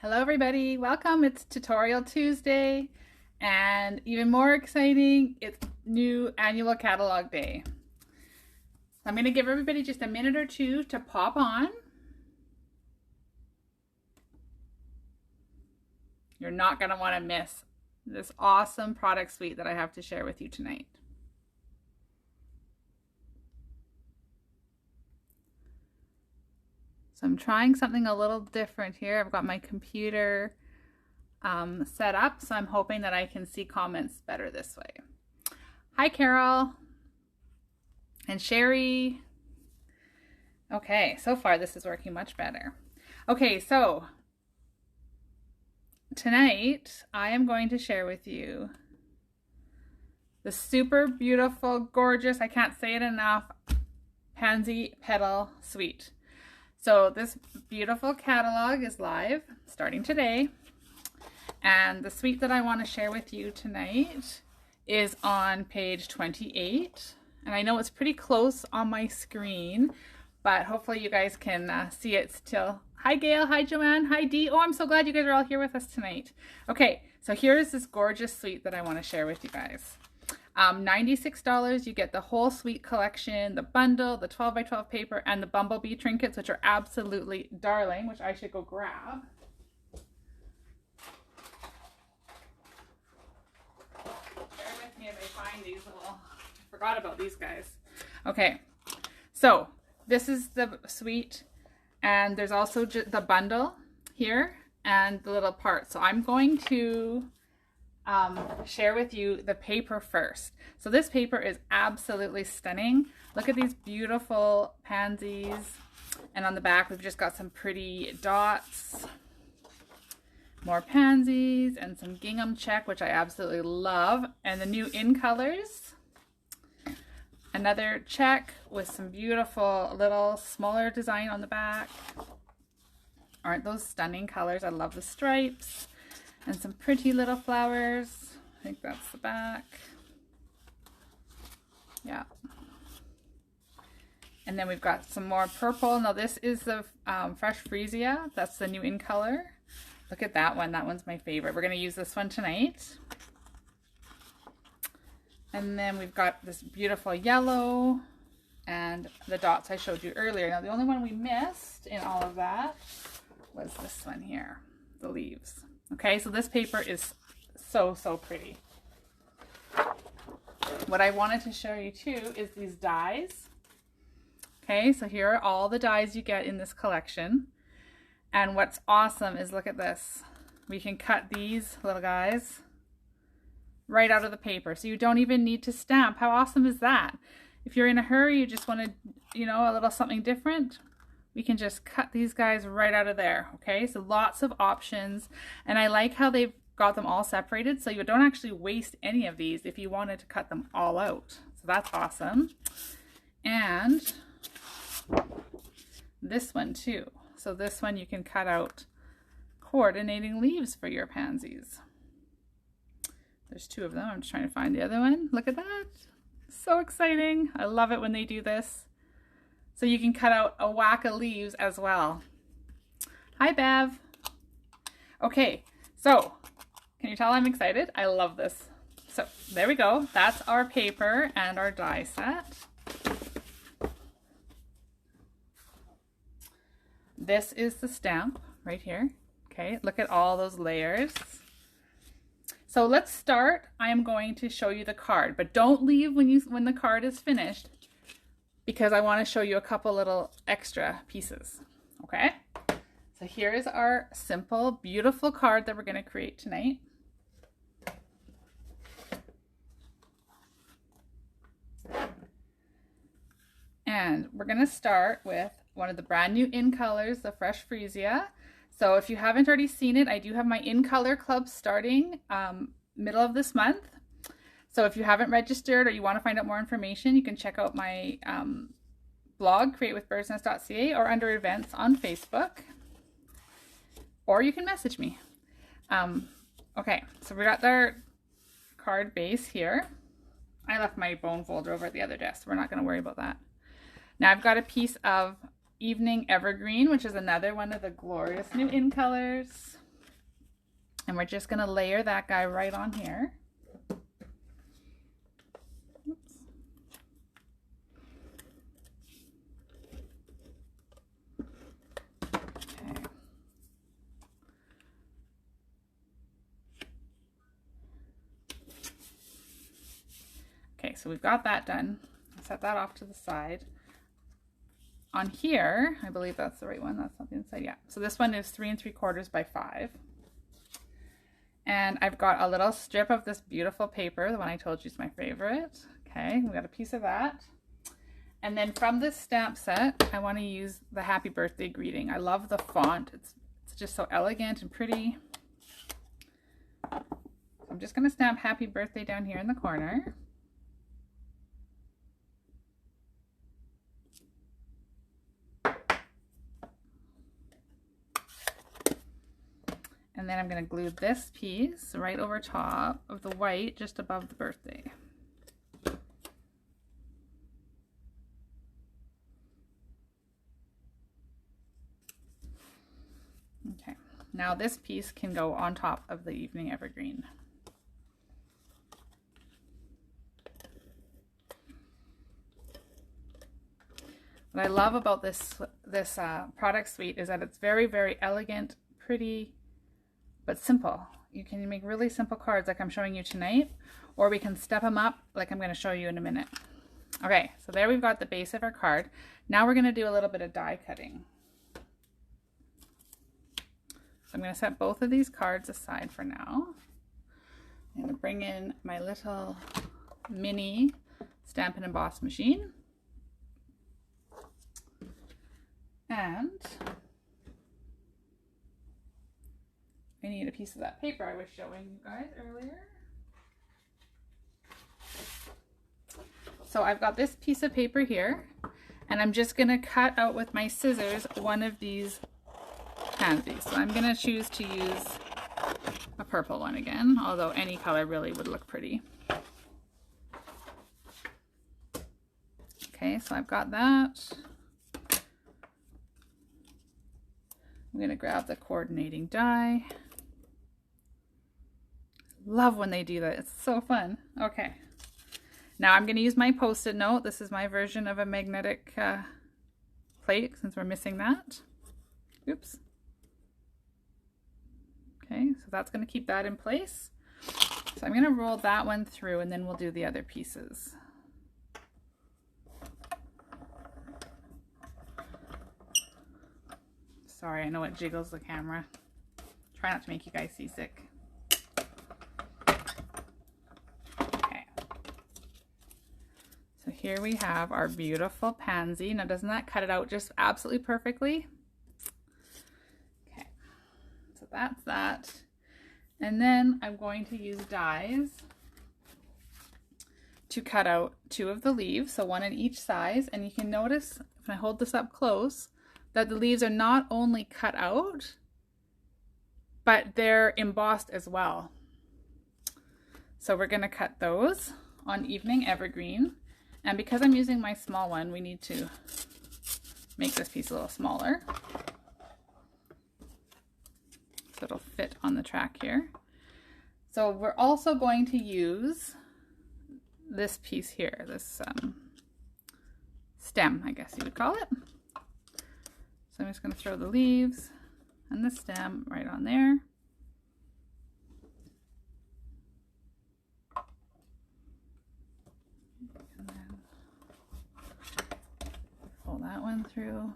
Hello everybody, welcome. It's Tutorial Tuesday and even more exciting, it's new annual catalog day. I'm going to give everybody just a minute or two to pop on. You're not going to want to miss this awesome product suite that I have to share with you tonight. So I'm trying something a little different here. I've got my computer set up, so I'm hoping that I can see comments better this way. Hi, Carol and Sherry. Okay, so far this is working much better. Okay, so tonight I am going to share with you the super beautiful, gorgeous, I can't say it enough, Pansy Petal Suite. So this beautiful catalog is live starting today. And the suite that I want to share with you tonight is on page 28. And I know it's pretty close on my screen, but hopefully you guys can see it still. Hi Gail, hi Joanne, hi Dee. Oh, I'm so glad you guys are all here with us tonight. Okay, so here's this gorgeous suite that I want to share with you guys. $96, you get the whole suite collection, the bundle, the 12 by 12 paper, and the bumblebee trinkets, which are absolutely darling, which I should go grab. Bear with me if I find these little, I forgot about these guys. Okay, so this is the suite, and there's also the bundle here and the little part. So I'm going to share with you the paper first. So this paper is absolutely stunning. Look at these beautiful pansies, and on the back we've just got some pretty dots, more pansies, and some gingham check, which I absolutely love, and the new in colors. Another check with some beautiful little smaller design on the back. Aren't those stunning colors? I love the stripes. And some pretty little flowers. I think that's the back. Yeah. And then we've got some more purple. Now this is the Fresh Freesia. That's the new in color. Look at that one. That one's my favorite. We're going to use this one tonight. And then we've got this beautiful yellow and the dots I showed you earlier. Now the only one we missed in all of that was this one here, the leaves. Okay, so this paper is so pretty. What I wanted to show you too is these dies. Okay, so here are all the dies you get in this collection. And what's awesome is, look at this. We can cut these little guys right out of the paper. So you don't even need to stamp. How awesome is that? If you're in a hurry, you just want to, you know, a little something different, we can just cut these guys right out of there. Okay, so lots of options, and I like how they've got them all separated, so you don't actually waste any of these if you wanted to cut them all out. So that's awesome. And this one too. So this one you can cut out coordinating leaves for your pansies. There's two of them. I'm just trying to find the other one. Look at that. So exciting. I love it when they do this. So you can cut out a whack of leaves as well. Hi, Bev. Okay, so can you tell I'm excited? I love this. So there we go. That's our paper and our die set. This is the stamp right here. Okay, look at all those layers. So let's start. I am going to show you the card, but don't leave when the card is finished, because I want to show you a couple little extra pieces. Okay, so here's our simple, beautiful card that we're going to create tonight. And we're going to start with one of the brand new in colors, the Fresh Freesia. So if you haven't already seen it, I do have my in color club starting middle of this month. So if you haven't registered or you want to find out more information, you can check out my blog, createwithbirdsnest.ca, or under events on Facebook, or you can message me. Okay, so we got our card base here. I left my bone folder over at the other desk, so we're not going to worry about that. Now I've got a piece of Evening Evergreen, which is another one of the glorious new in colors. And we're just going to layer that guy right on here. Oops. Okay. Okay, so we've got that done. Set that off to the side. On here, I believe that's the right one. That's not the inside. Yeah. So this one is 3 3/4 by 5. And I've got a little strip of this beautiful paper, the one I told you is my favorite. Okay, we got a piece of that. And then from this stamp set, I want to use the happy birthday greeting. I love the font. It's just so elegant and pretty. I'm just going to stamp happy birthday down here in the corner. And then I'm going to glue this piece right over top of the white, just above the birthday. Okay, now this piece can go on top of the evening evergreen. What I love about this product suite is that it's very, very elegant, pretty, but simple. You can make really simple cards like I'm showing you tonight, or we can step them up like I'm going to show you in a minute. Okay, so there we've got the base of our card. Now we're going to do a little bit of die cutting. So I'm going to set both of these cards aside for now. I'm going to bring in my little mini Stamp and Emboss machine. And I need a piece of that paper I was showing you guys earlier. So I've got this piece of paper here, and I'm just going to cut out with my scissors one of these pansies. So I'm going to choose to use a purple one again, although any color really would look pretty. Okay, so I've got that. I'm going to grab the coordinating die. Love when they do that. It's so fun. Okay. Now I'm going to use my Post-it note. This is my version of a magnetic plate since we're missing that. Oops. Okay, so that's going to keep that in place. So I'm going to roll that one through and then we'll do the other pieces. Sorry, I know it jiggles the camera. Try not to make you guys seasick. Okay. So here we have our beautiful pansy. Now doesn't that cut it out just absolutely perfectly? Okay. So that's that. And then I'm going to use dies to cut out 2 of the leaves, so 1 in each size. And you can notice, if I hold this up close, that the leaves are not only cut out, but they're embossed as well. So we're going to cut those on Evening Evergreen. And because I'm using my small one, we need to make this piece a little smaller, so it'll fit on the track here. So we're also going to use this piece here, this stem, I guess you would call it. So I'm just going to throw the leaves and the stem right on there. And then pull that one through.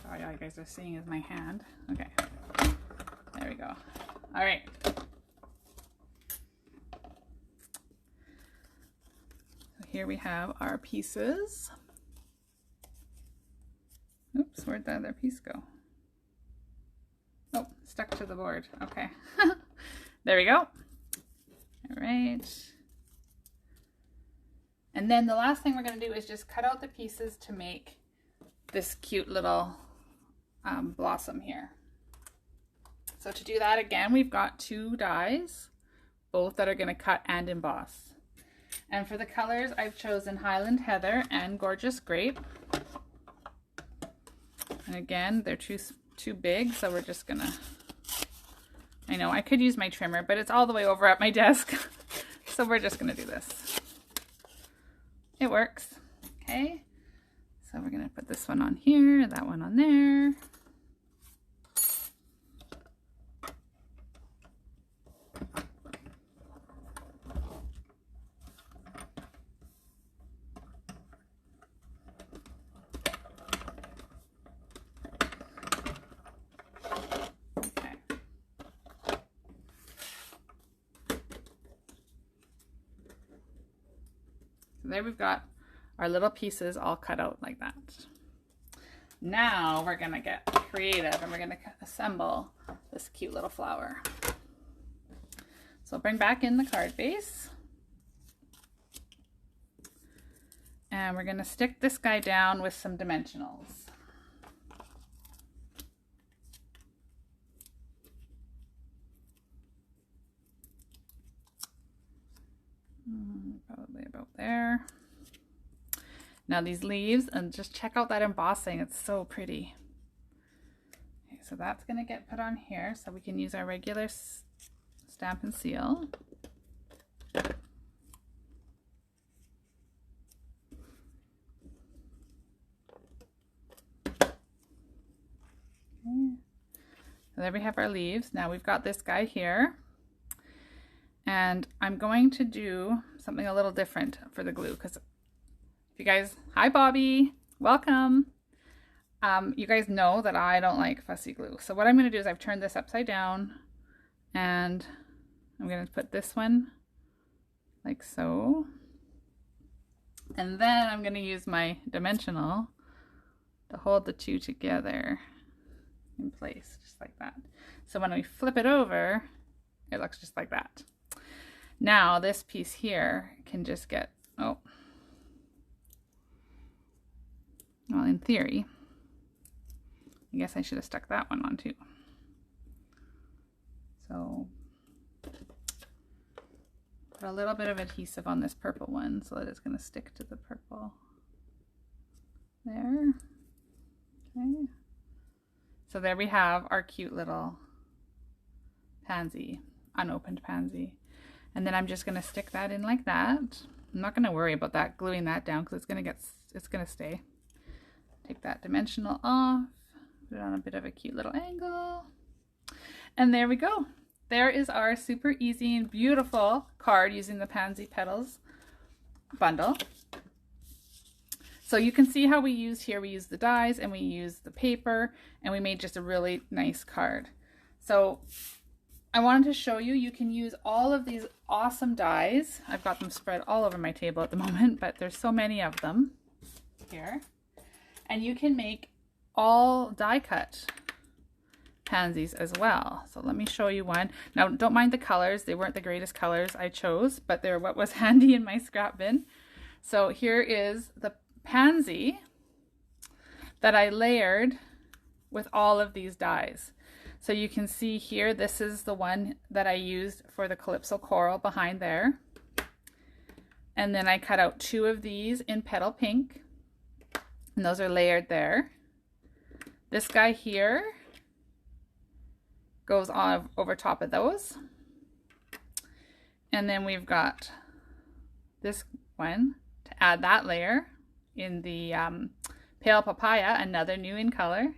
Sorry, all you guys are seeing is my hand. Okay, there we go. All right. Here we have our pieces. Oops, where'd the other piece go? Oh, stuck to the board. Okay. There we go. All right. And then the last thing we're going to do is just cut out the pieces to make this cute little blossom here. So to do that, again, we've got 2 dies, both that are going to cut and emboss. And for the colors, I've chosen Highland Heather and Gorgeous Grape. And again, they're too big, so we're just gonna, I know I could use my trimmer, but it's all the way over at my desk. So we're just gonna do this. It works. Okay. So we're gonna put this one on here, that one on there. There we've got our little pieces all cut out like that. Now we're gonna get creative and we're gonna assemble this cute little flower. So bring back in the card base. And we're gonna stick this guy down with some dimensionals. Probably about there. Now these leaves, and just check out that embossing, it's so pretty. Okay, so that's going to get put on here so we can use our regular stamp and seal. Okay. So there we have our leaves. Now we've got this guy here. And I'm going to do something a little different for the glue because if you guys, hi Bobby, welcome. You guys know that I don't like fussy glue. So what I'm going to do is I've turned this upside down and I'm going to put this one like so. And then I'm going to use my dimensional to hold the two together in place, just like that. So when we flip it over, it looks just like that. Now this piece here can just get, well, in theory, I guess I should have stuck that one on too. So put a little bit of adhesive on this purple one so that it's going to stick to the purple there. Okay. So there we have our cute little pansy, unopened pansy. And then I'm just going to stick that in like that. I'm not going to worry about that, gluing that down because it's going to stay. Take that dimensional off, put it on a bit of a cute little angle. And there we go. There is our super easy and beautiful card using the Pansy Petals bundle. So you can see how we used here. We used the dies and we used the paper and we made just a really nice card. So I wanted to show you, you can use all of these awesome dies. I've got them spread all over my table at the moment, but there's so many of them here. And you can make all die cut pansies as well. So let me show you one. Now don't mind the colors. They weren't the greatest colors I chose, but they're what was handy in my scrap bin. So here is the pansy that I layered with all of these dies. So you can see here, this is the one that I used for the Calypso Coral behind there. And then I cut out two of these in Petal Pink. And those are layered there. This guy here goes on over top of those. And then we've got this one to add that layer in the Pale Papaya, another new in color.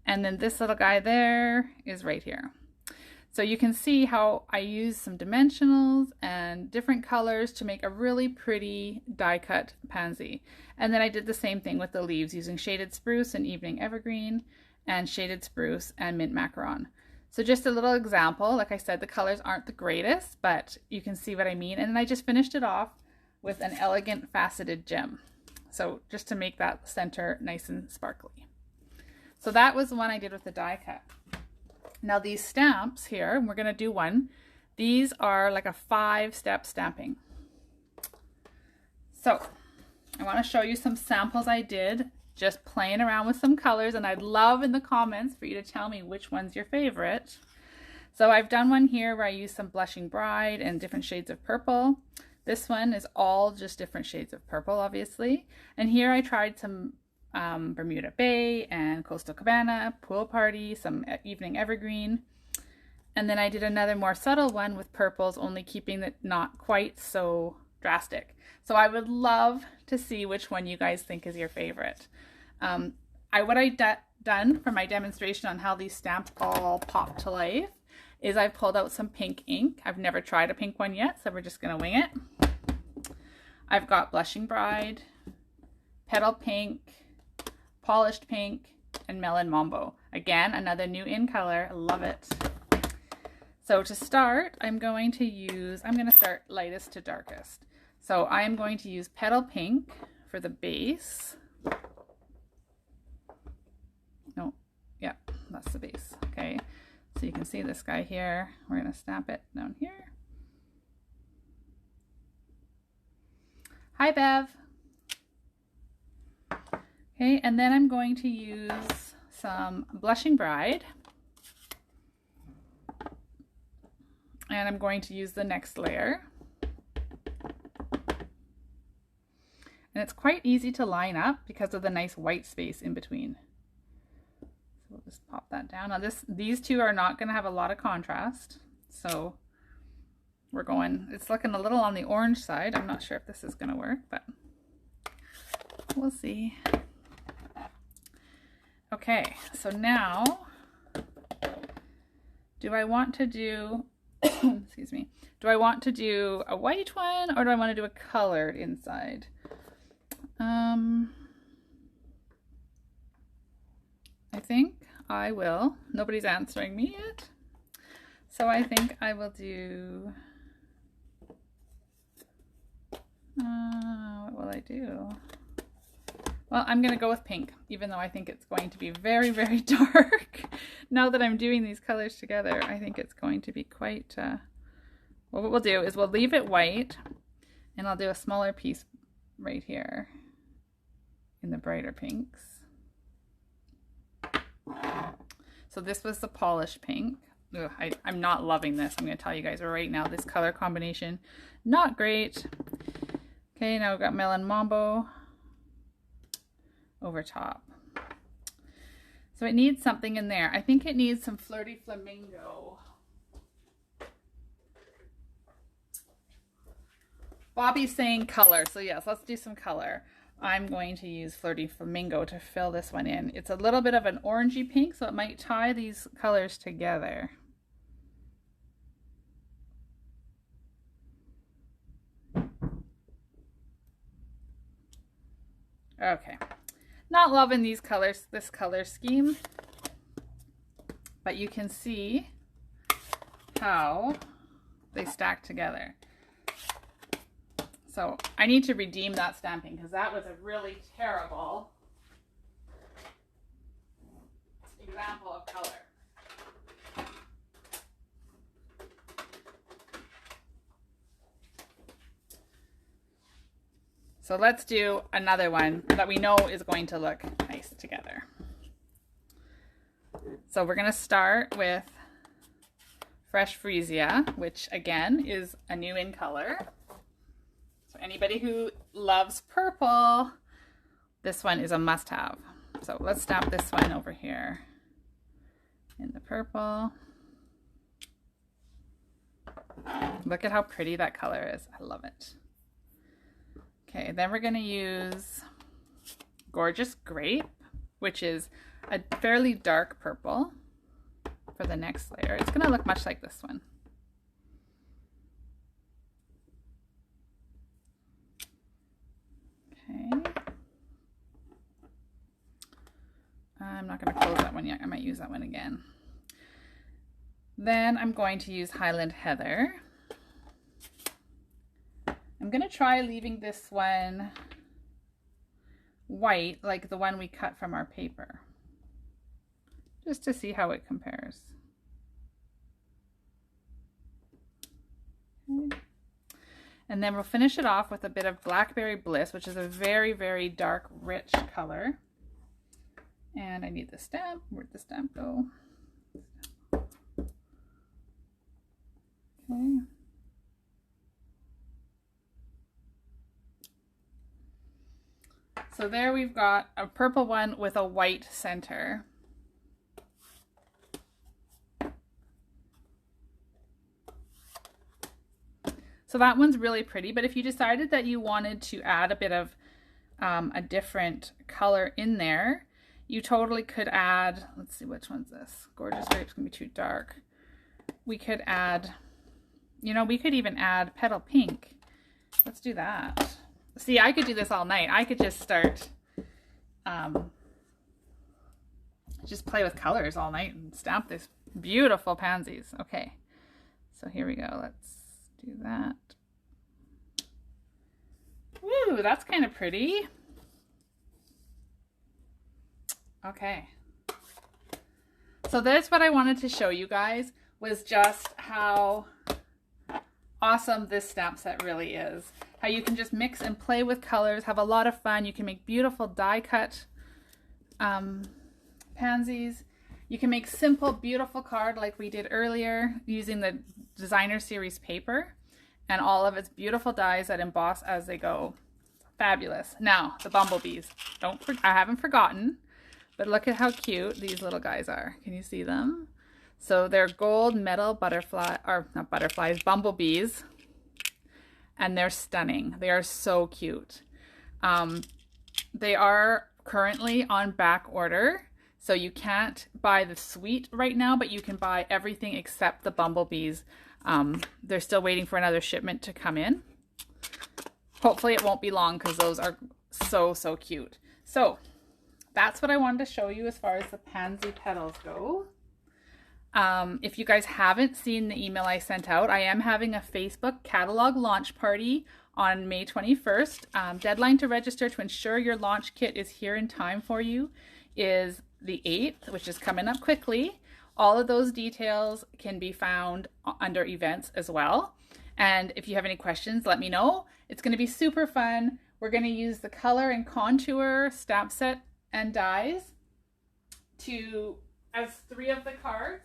And then this little guy there is right here. So you can see how I used some dimensionals and different colors to make a really pretty die cut pansy. And then I did the same thing with the leaves using Shaded Spruce and Evening Evergreen and Shaded Spruce and Mint Macaron. So just a little example, like I said, the colors aren't the greatest, but you can see what I mean. And then I just finished it off with an elegant faceted gem. So just to make that center nice and sparkly. So that was the one I did with the die cut. Now these stamps here, we're going to do one. These are like a 5-step stamping. So I want to show you some samples I did just playing around with some colors, and I'd love in the comments for you to tell me which one's your favorite. So I've done one here where I used some Blushing Bride and different shades of purple. This one is all just different shades of purple, obviously. And here I tried some Bermuda Bay and Coastal Cabana, Pool Party, some Evening Evergreen. And then I did another more subtle one with purples, only keeping it not quite so drastic. So I would love to see which one you guys think is your favorite. What I done for my demonstration on how these stamps all pop to life is I've pulled out some pink ink. I've never tried a pink one yet, so we're just gonna wing it. I've got Blushing Bride, Petal Pink, Polished Pink, and Melon Mambo. Again, another new in color. I love it. So to start, I'm going to start lightest to darkest. So I'm going to use Petal Pink for the base. No, yeah, that's the base. Okay, so you can see this guy here. We're going to stamp it down here. Hi, Bev. Okay, and then I'm going to use some Blushing Bride. And I'm going to use the next layer. And it's quite easy to line up because of the nice white space in between. So we'll just pop that down. Now these two are not going to have a lot of contrast. So it's looking a little on the orange side. I'm not sure if this is going to work, but we'll see. Okay, so now, do I want to do, excuse me, do I want to do a white one or do I want to do a colored inside? I think I will. Nobody's answering me yet. So I think I will do, what will I do? Well, I'm going to go with pink, even though I think it's going to be very, very dark. Now that I'm doing these colors together, I think it's going to be quite, well, what we'll do is we'll leave it white, and I'll do a smaller piece right here in the brighter pinks. So this was the polished pink. Ugh, I'm not loving this. I'm going to tell you guys right now, this color combination, not great. Okay, now we've got Melon Mambo over top. So it needs something in there. I think it needs some Flirty Flamingo. Bobby's saying color, so yes, let's do some color. I'm going to use Flirty Flamingo to fill this one in. It's a little bit of an orangey pink, so it might tie these colors together. Okay. Not loving these colors, this color scheme, but you can see how they stack together. So I need to redeem that stamping because that was a really terrible example of color. So let's do another one that we know is going to look nice together. So we're going to start with Fresh Freesia, which again is a new in color. So anybody who loves purple, this one is a must-have. So let's stamp this one over here in the purple. Look at how pretty that color is. I love it. Okay, then we're going to use Gorgeous Grape, which is a fairly dark purple for the next layer. It's going to look much like this one. Okay. I'm not going to close that one yet. I might use that one again. Then I'm going to use Highland Heather. I'm going to try leaving this one white, like the one we cut from our paper, just to see how it compares. Okay. And then we'll finish it off with a bit of Blackberry Bliss, which is a very, very dark, rich color. And I need the stamp. Where'd the stamp go? Okay. So there we've got a purple one with a white center. So that one's really pretty, but if you decided that you wanted to add a bit of a different color in there, you totally could add, let's see, which one's this? Gorgeous Grape's gonna be too dark. We could add, you know, we could even add Petal Pink. Let's do that. See, I could do this all night. I could just start, just play with colors all night and stamp this beautiful pansies. Okay, so here we go. Let's do that. Woo, that's kind of pretty. Okay. So that's what I wanted to show you guys, was just how awesome this stamp set really is. How you can just mix and play with colors, have a lot of fun. You can make beautiful die cut pansies. You can make simple, beautiful card like we did earlier using the designer series paper and all of its beautiful dies that emboss as they go. Fabulous. Now, the bumblebees. I haven't forgotten, but look at how cute these little guys are. Can you see them? So they're gold metal butterfly, or not butterflies, bumblebees. And they're stunning. They are so cute. They are currently on back order. So you can't buy the suite right now, but you can buy everything except the bumblebees. They're still waiting for another shipment to come in. Hopefully it won't be long because those are so, so cute. So that's what I wanted to show you as far as the Pansy Petals go. If you guys haven't seen the email I sent out, I am having a Facebook catalog launch party on May 21st. Deadline to register to ensure your launch kit is here in time for you is the 8th, which is coming up quickly. All of those details can be found under events as well. And if you have any questions, let me know. It's going to be super fun. We're going to use the color and contour stamp set and dies as 3 of the cards.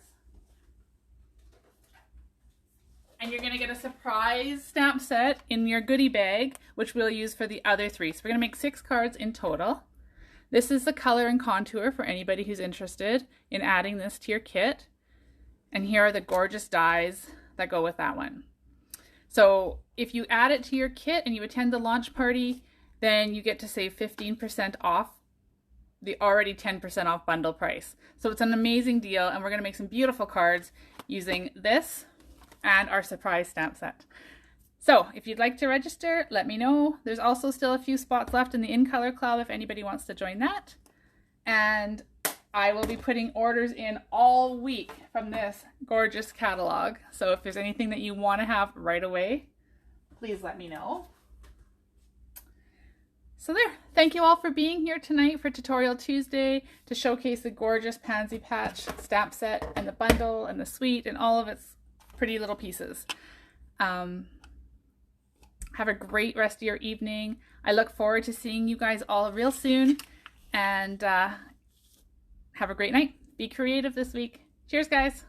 And you're going to get a surprise stamp set in your goodie bag, which we'll use for the other 3. So we're going to make 6 cards in total. This is the color and contour for anybody who's interested in adding this to your kit. And here are the gorgeous dies that go with that one. So if you add it to your kit and you attend the launch party, then you get to save 15% off the already 10% off bundle price. So it's an amazing deal, and we're going to make some beautiful cards using this and our surprise stamp set. So if you'd like to register, let me know. There's also still a few spots left in the In Color Club if anybody wants to join that. And I will be putting orders in all week from this gorgeous catalog. So if there's anything that you want to have right away, please let me know. So there, thank you all for being here tonight for Tutorial Tuesday to showcase the gorgeous Pansy Patch stamp set and the bundle and the suite and all of its pretty little pieces. Have a great rest of your evening. I look forward to seeing you guys all real soon, and have a great night. Be creative this week. Cheers, guys.